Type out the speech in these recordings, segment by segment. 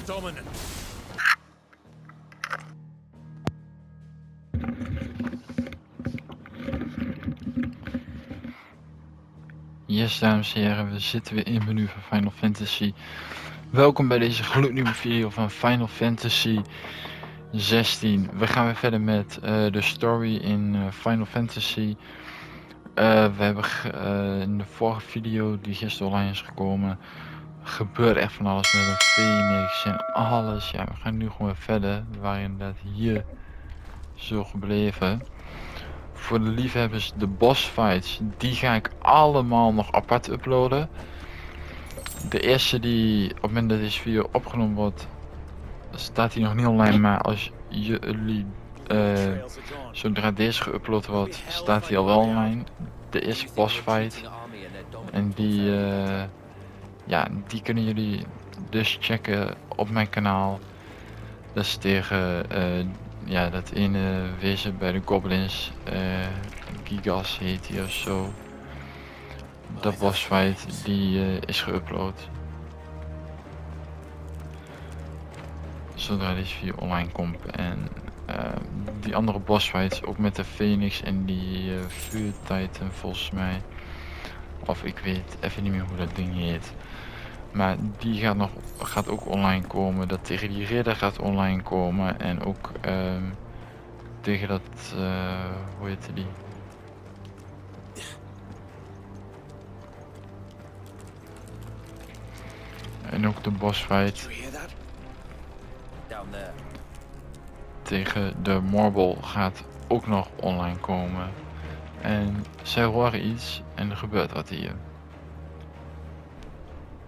dominant. Yes, dames en heren, we zitten weer in het menu van Final Fantasy. Welkom bij deze gloednieuwe video van Final Fantasy 16. We gaan weer verder met de story in Final Fantasy. We hebben in de vorige video die gisteren online is gekomen, gebeurt echt van alles met een Phoenix en alles. Ja, we gaan nu gewoon weer verder. We waren inderdaad hier zo gebleven. Voor de liefhebbers, de boss fights, die ga ik allemaal nog apart uploaden. De eerste die op het moment dat deze video opgenomen wordt, staat hij nog niet online, maar als jullie zodra deze geüpload wordt, staat hij al wel online. De eerste boss fight. En die, ja, die kunnen jullie dus checken op mijn kanaal. Dat is tegen ja, dat ene wezen bij de goblins, Gigas heet hij of zo. De boss fight die is geüpload. Zodra deze video online komt. En die andere boss fights ook met de Phoenix en die vuur Titan volgens mij. Of ik weet even niet meer hoe dat ding heet. Maar die gaat ook online komen. Dat tegen die ridder gaat online komen. En ook tegen dat, hoe heet die? En ook de boss fight tegen de Marble gaat ook nog online komen. En zij horen iets en er gebeurt wat hier.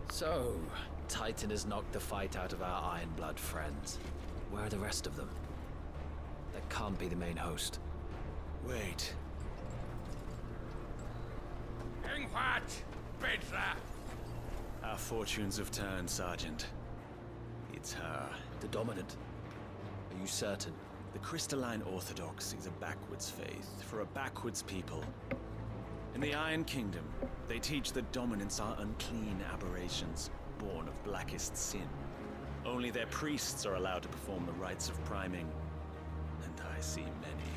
So, Titan has knocked the fight out of our Ironblood friends. Where are the rest of them? That can't be the main host. Wait. Ingwat! Petra! Our fortunes have turned, Sergeant. It's her. The Dominant. Are you certain? The crystalline orthodoxy is a backwards faith for a backwards people. In the Iron Kingdom, they teach that dominants are unclean aberrations, born of blackest sin. Only their priests are allowed to perform the rites of priming, and I see many.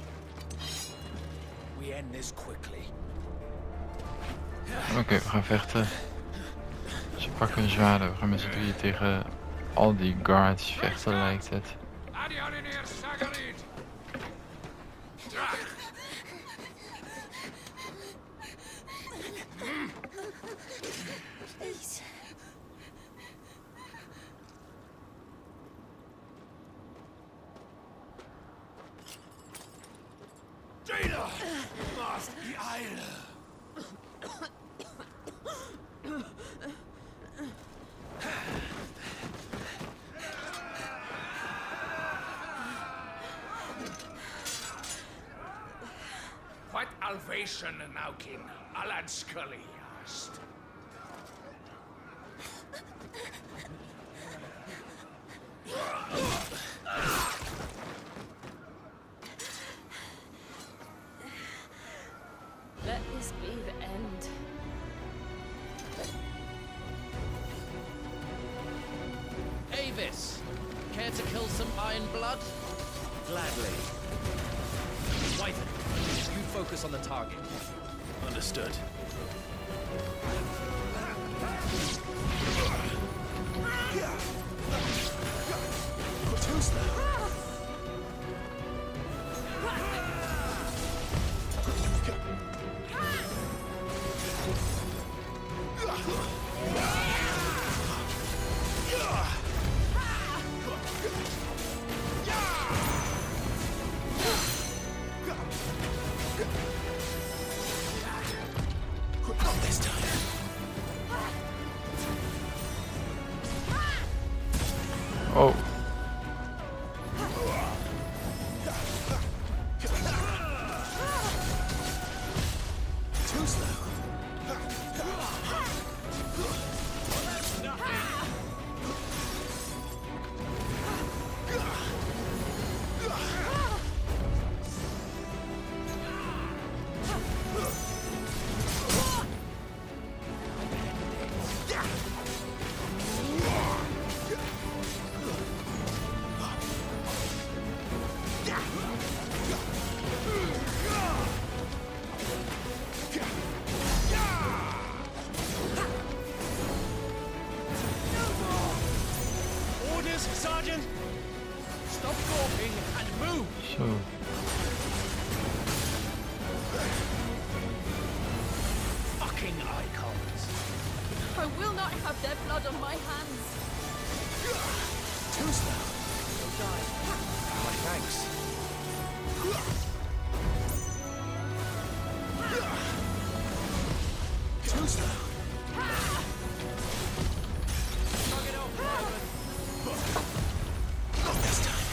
We end this quickly. Oké, we gaan vechten. Ze pakken hun zwaarden. We gaan met z'n drieën tegen al die guards vechten, lijkt het. What Alvation now kin Alan Scully asked. Let this be the end. Avis! Care to kill some Ironblood? Gladly. Wyvern, you focus on the target. Understood. But who's that? Not this time. orders, Sergeant? Stop gawping and move! Zo. Fucking icons! I will not have their blood on my hands. Too slow. You'll die. My thanks. Too slow. Knock it off, Ivan. Not this time.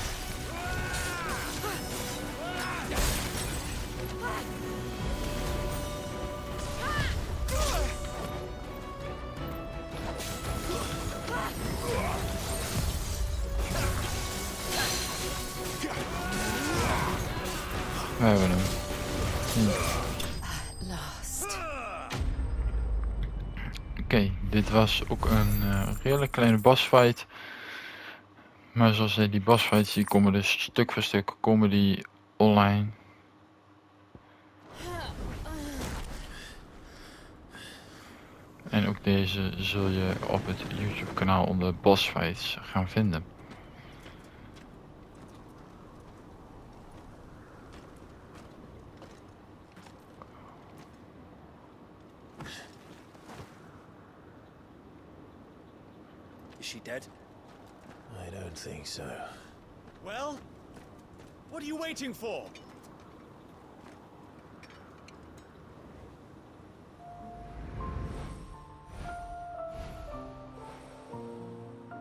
We hebben hem. Last. Oké, dit was ook een redelijk kleine bossfight. Maar zoals zei, die bossfights die komen dus stuk voor stuk komen die online. En ook deze zul je op het YouTube kanaal onder bossfights gaan vinden. Is she dead? I don't think so. Well, what are you waiting for?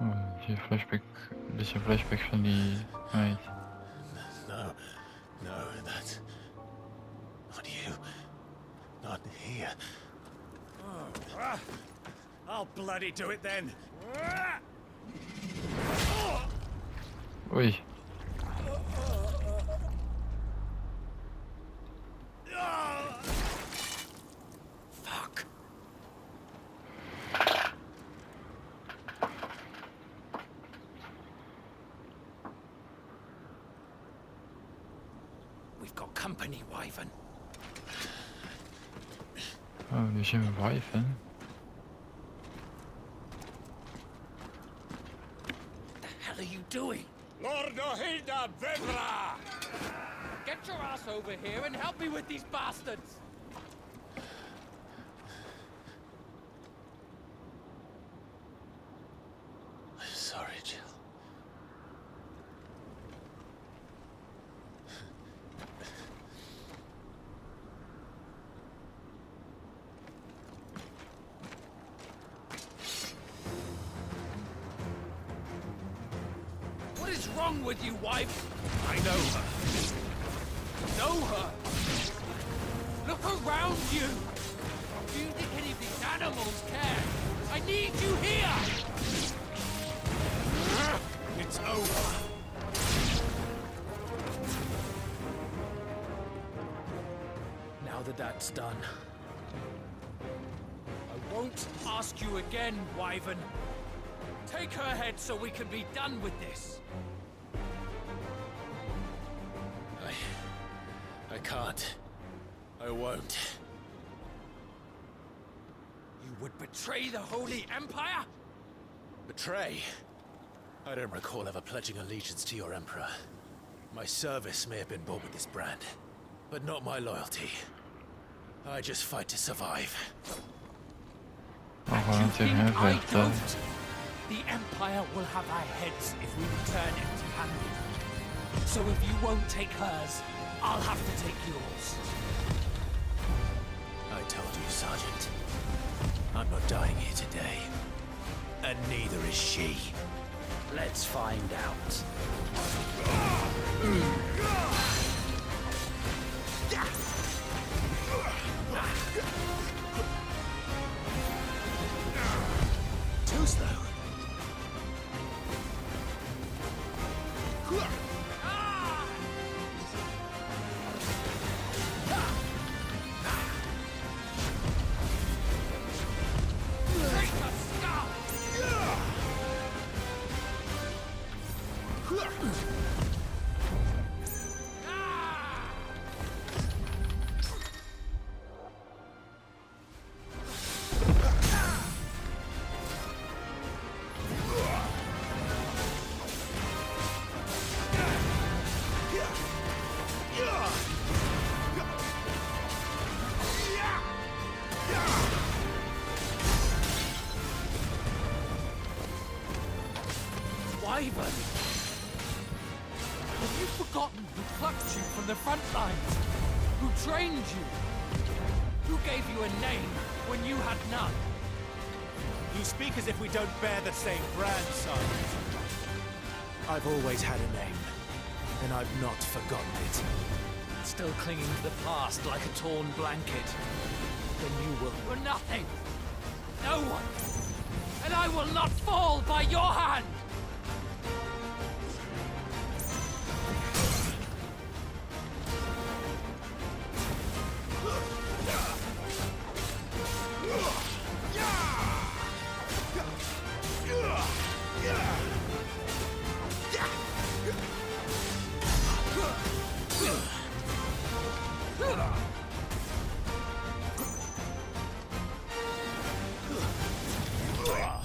Oh, dit is een flashback. Dit is een flashback van die meid. No, that's not you. Not here. I'll bloody do it then. Oei. Fuck. We've got company, Wyvern. Oh, nu zijn we Wyvern. The hell are you doing? Lord Hilda Vedra! Get your ass over here and help me with these bastards! I'm sorry, Jill. What is wrong with you, wife? I know her. Know her? Look around you! Do you think any of these animals care? I need you here! It's over. Now that that's done, I won't ask you again, Wyvern. Take her head so we can be done with this. I can't. I won't. You would betray the Holy Empire? Betray? I don't recall ever pledging allegiance to your Emperor. My service may have been bought with this brand, but not my loyalty. I just fight to survive. Oh, gewoon You tegen think hem I vechten. don't? The Empire will have our heads if we return empty-handed. So if you won't take hers, I'll have to take yours. I told you, Sergeant. I'm not dying here today. And neither is she. Let's find out. Too slow. Take the scalp! Ivan! Have you forgotten who plucked you from the front lines? Who trained you? Who gave you a name when you had none? You speak as if we don't bear the same brand, son. I've always had a name, and I've not forgotten it. Still clinging to the past like a torn blanket. Then you will. You're nothing! No one! And I will not fall by your hand!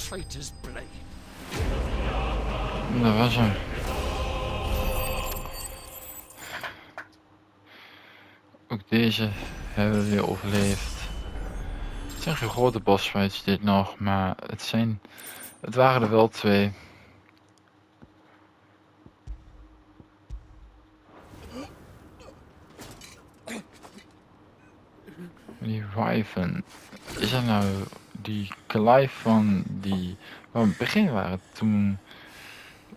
Traitor's blade. Dat was hem. Ook deze hebben we weer overleefd. Het zijn geen grote bossfights dit nog, maar het waren er wel 2. Die Wyvern. Is dat nou die Clive van die waar we in het begin waren toen?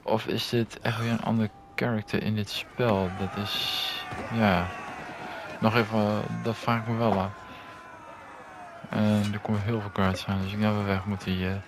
Of is dit echt weer een ander character in dit spel? Dat is, ja, nog even, dat vraag ik me wel af. En er komen heel veel cards aan, dus ik denk dat we weg moeten hier.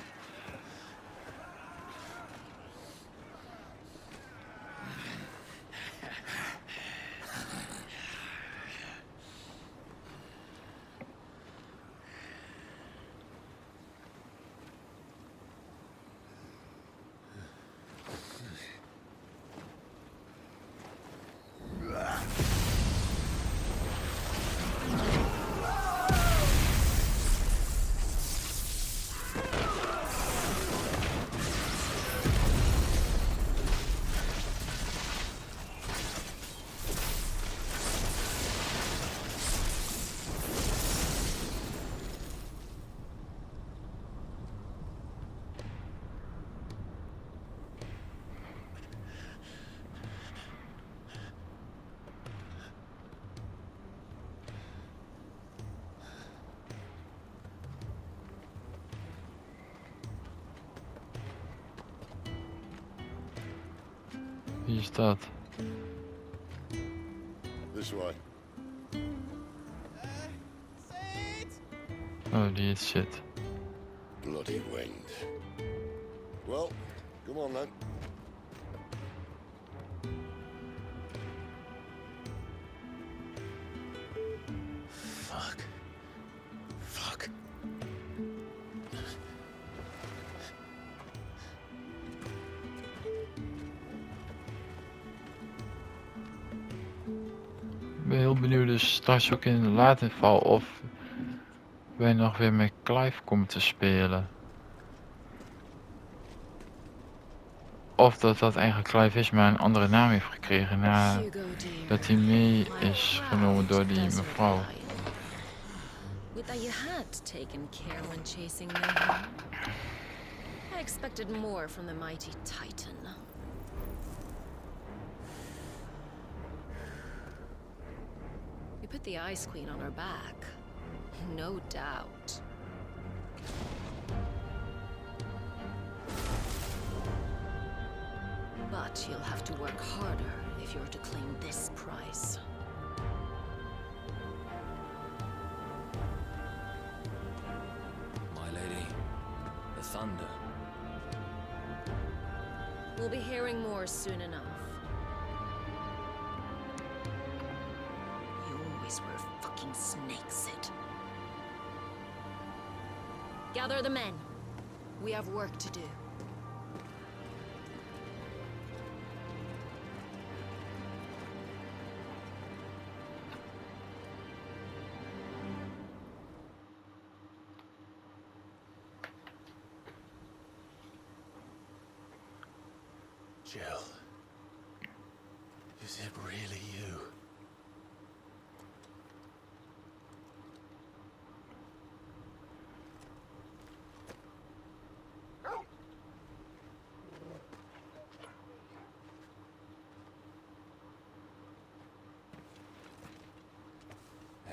Wie is dat? This way. Oh, die is shit. Bloody wind. Well, come on then. Fuck. Fuck. Ik ben heel benieuwd dus straks ook in de late val of wij nog weer met Clive komen te spelen. Of dat eigenlijk Clive is, maar een andere naam heeft gekregen nadat hij mee is genomen door die mevrouw. With that you had taken care when chasing Mayhem. I expected more from the mighty Titan. We put the Ice Queen on her back, no doubt. But you'll have to work harder if you're to claim this prize. My lady, the thunder. We'll be hearing more soon enough. You always were a fucking snake, Sid. Gather the men. We have work to do. Jill, is it really you?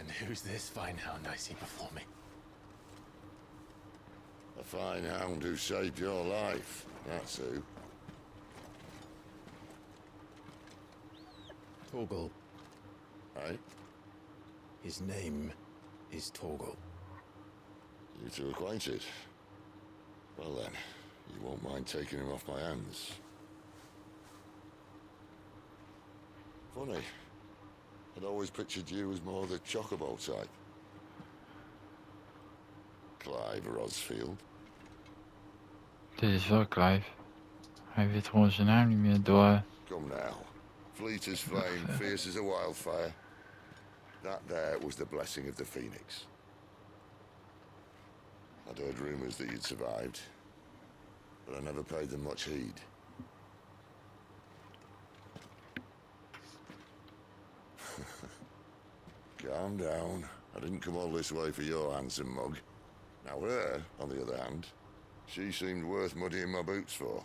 And who's this fine hound I see before me? A fine hound who saved your life, that's who. Torgal. Right? His name is Torgal. You two acquainted? Well then, you won't mind taking him off my hands. Funny. I'd always pictured you as more the chocobo type. Clive Rosfield. Dit is wel Clive. Hij weet gewoon zijn naam niet meer door. Come now. Fleet as flame, fierce as a wildfire. That there was the blessing of the Phoenix. I'd heard rumors that you'd survived, but I never paid them much heed. Calm down. I didn't come all this way for your handsome mug. Now her, on the other hand, she seemed worth muddying my boots for.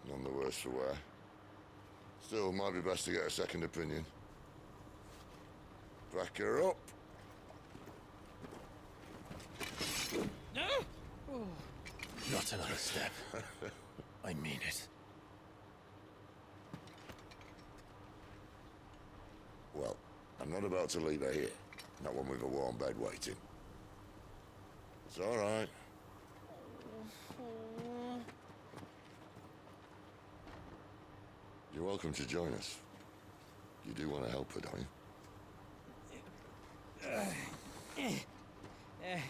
None the worse for wear. Still, might be best to get a second opinion. Back her up. Not another step. I mean it. Well, I'm not about to leave her here. Not one with a warm bed waiting. It's all right. You're welcome to join us. You do want to help her, don't you?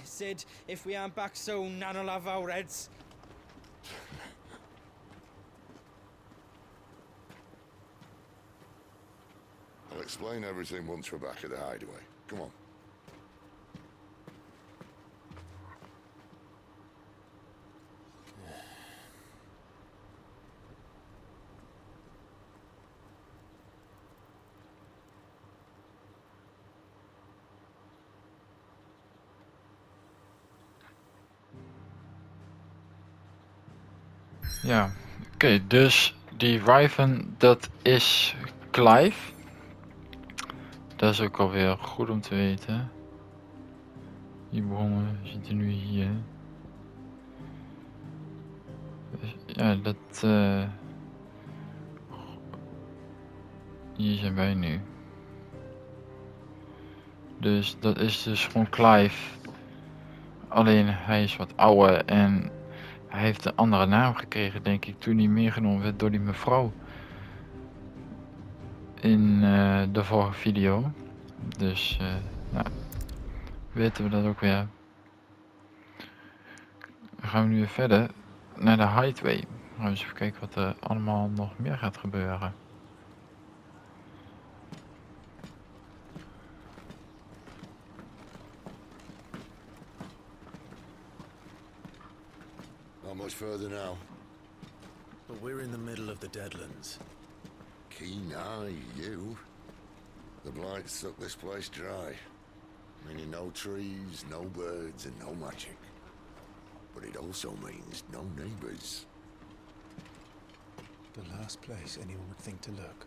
Sid, if we aren't back soon, Nan'll have our heads. I'll explain everything once we're back at the hideaway. Come on. Ja, oké, dus die Wyvern, dat is Clive. Dat is ook alweer goed om te weten. Hier begonnen, we zitten nu hier. Dus, ja, dat... hier zijn wij nu. Dus dat is dus gewoon Clive. Alleen hij is wat ouder en... Hij heeft een andere naam gekregen, denk ik, toen hij meegenomen werd door die mevrouw in de vorige video. Dus, nou, weten we dat ook weer. Dan gaan we nu weer verder naar de hideaway. Dan gaan we eens even kijken wat er allemaal nog meer gaat gebeuren. Not much further now. But we're in the middle of the Deadlands. Keen eye, you. The blight sucked this place dry. Meaning no trees, no birds, and no magic. But it also means no neighbors. The last place anyone would think to look.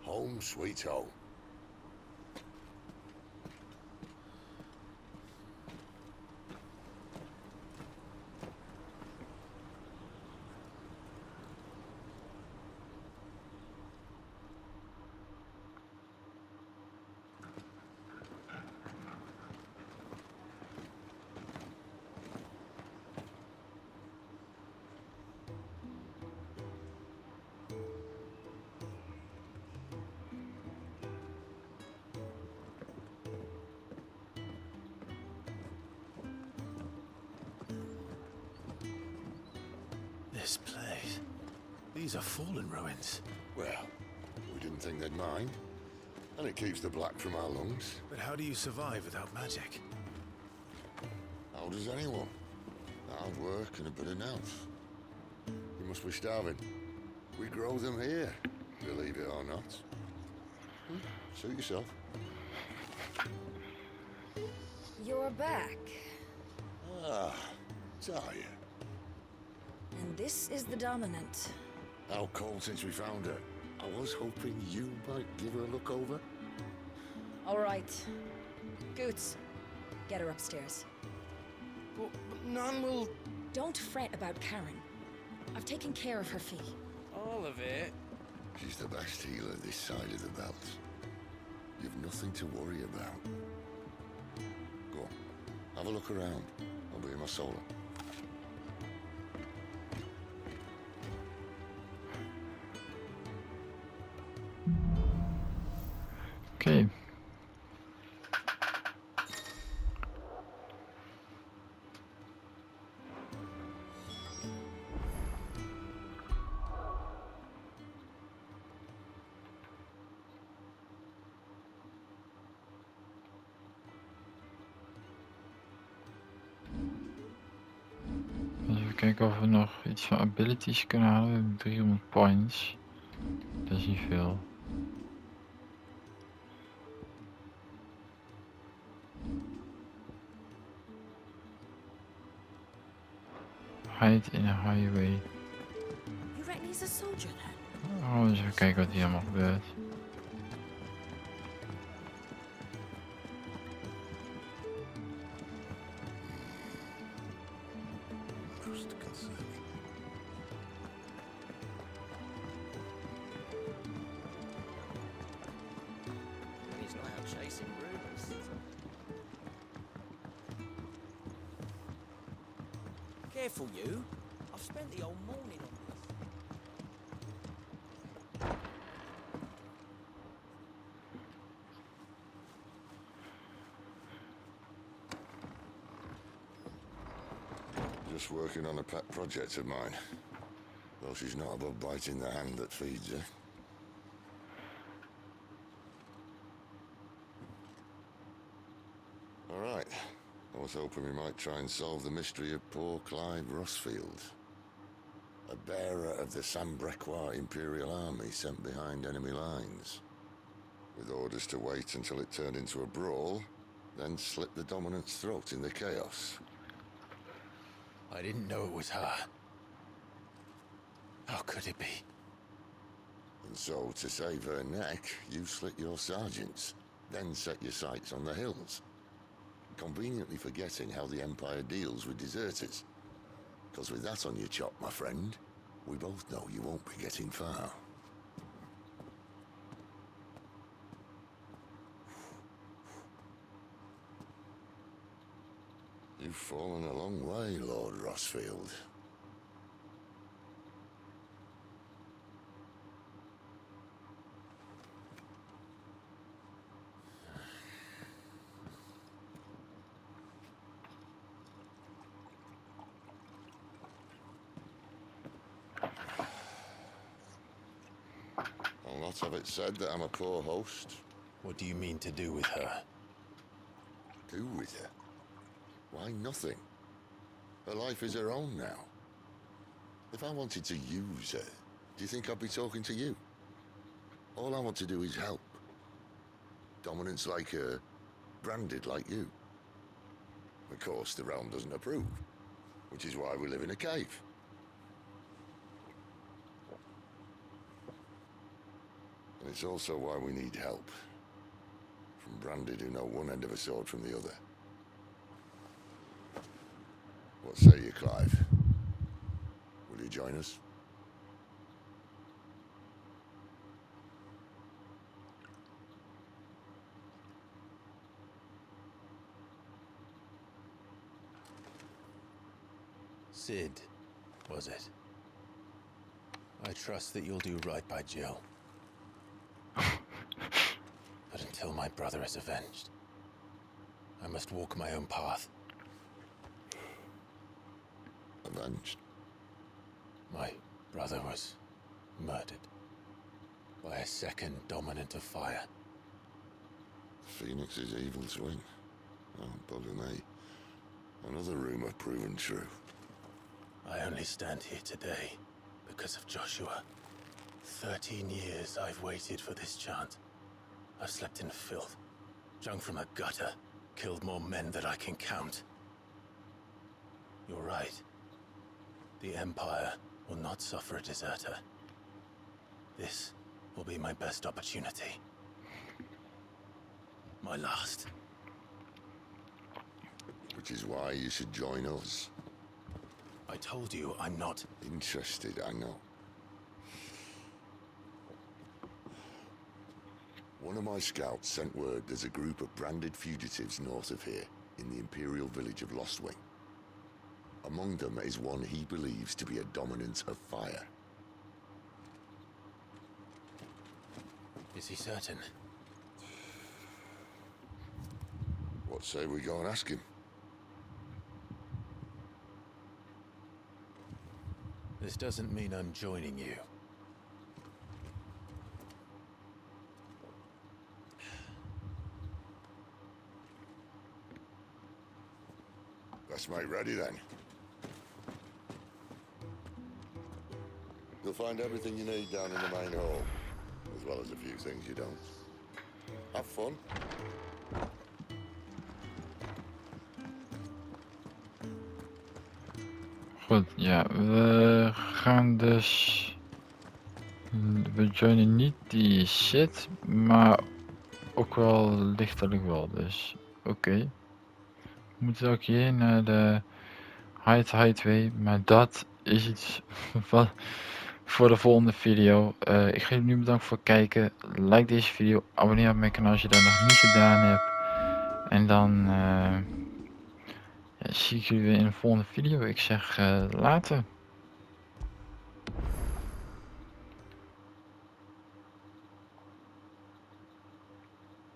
Home sweet home. This place. These are fallen ruins. Well, we didn't think they'd mind. And it keeps the black from our lungs. But how do you survive without magic? How does anyone? Hard work and a bit of nous. You must be starving. We grow them here, believe it or not. Suit yourself. You're back. Ah, Talia. And this is the dominant. How cold since we found her. I was hoping you might give her a look over. All right. Goots, get her upstairs. But none will... Don't fret about Karen. I've taken care of her fee. All of it? She's the best healer this side of the belt. You've nothing to worry about. Go on, have a look around. I'll be in my solar. Oké. Even kijken of we nog iets van abilities kunnen halen. We hebben 300 points. Dat is niet veel. Hide in a highway. You reckon he's a soldier then? Oh, eens even kijken wat hier allemaal gebeurt. He's not out chasing rumors. Careful, you. I've spent the whole morning on this. Just working on a pet project of mine. Well, she's not above biting the hand that feeds her. All right. I was hoping we might try and solve the mystery of poor Clive Rossfield. A bearer of the Sambrequois Imperial Army sent behind enemy lines. With orders to wait until it turned into a brawl, then slit the dominant's throat in the chaos. I didn't know it was her. How could it be? And so, to save her neck, you slit your sergeants, then set your sights on the hills. Conveniently forgetting how the Empire deals with deserters. Because with that on your chop, my friend, we both know you won't be getting far. You've fallen a long way, Lord Rossfield. I'll not have it said that I'm a poor host. What do you mean to do with her? Do with her? Why, nothing. Her life is her own now. If I wanted to use her, do you think I'd be talking to you? All I want to do is help. Dominants like her, branded like you. Of course, the realm doesn't approve, which is why we live in a cave. And it's also why we need help. From branded who know one end of a sword from the other. What say you, Clive? Will you join us? Sid, was it? I trust that you'll do right by Jill. But until my brother is avenged, I must walk my own path. Avenged? My brother was murdered by a second dominant of fire. Phoenix's evil twin. Oh, bugger me. Another rumor proven true. I only stand here today because of Joshua. 13 years I've waited for this chance. I've slept in filth, drunk from a gutter, killed more men than I can count. You're right. The Empire will not suffer a deserter. This will be my best opportunity. My last. Which is why you should join us. I told you I'm not Interested, I know. One of my scouts sent word there's a group of branded fugitives north of here, in the Imperial village of Lostwing. Among them is one he believes to be a dominant of fire. Is he certain? What say we go and ask him? This doesn't mean I'm joining you. Let's make ready then. You'll find everything you need down in the main hall, as well as a few things you don't. Have fun. Goed, ja, we gaan dus... We joinen niet die shit, maar ook wel lichtelijk wel, dus oké. We moeten ook hier naar de hideaway, maar dat is iets wat voor de volgende video. Ik ga jullie nu bedanken voor het kijken. Like deze video, abonneer op mijn kanaal als je dat nog niet gedaan hebt. En dan ja, zie ik jullie weer in de volgende video. Ik zeg later.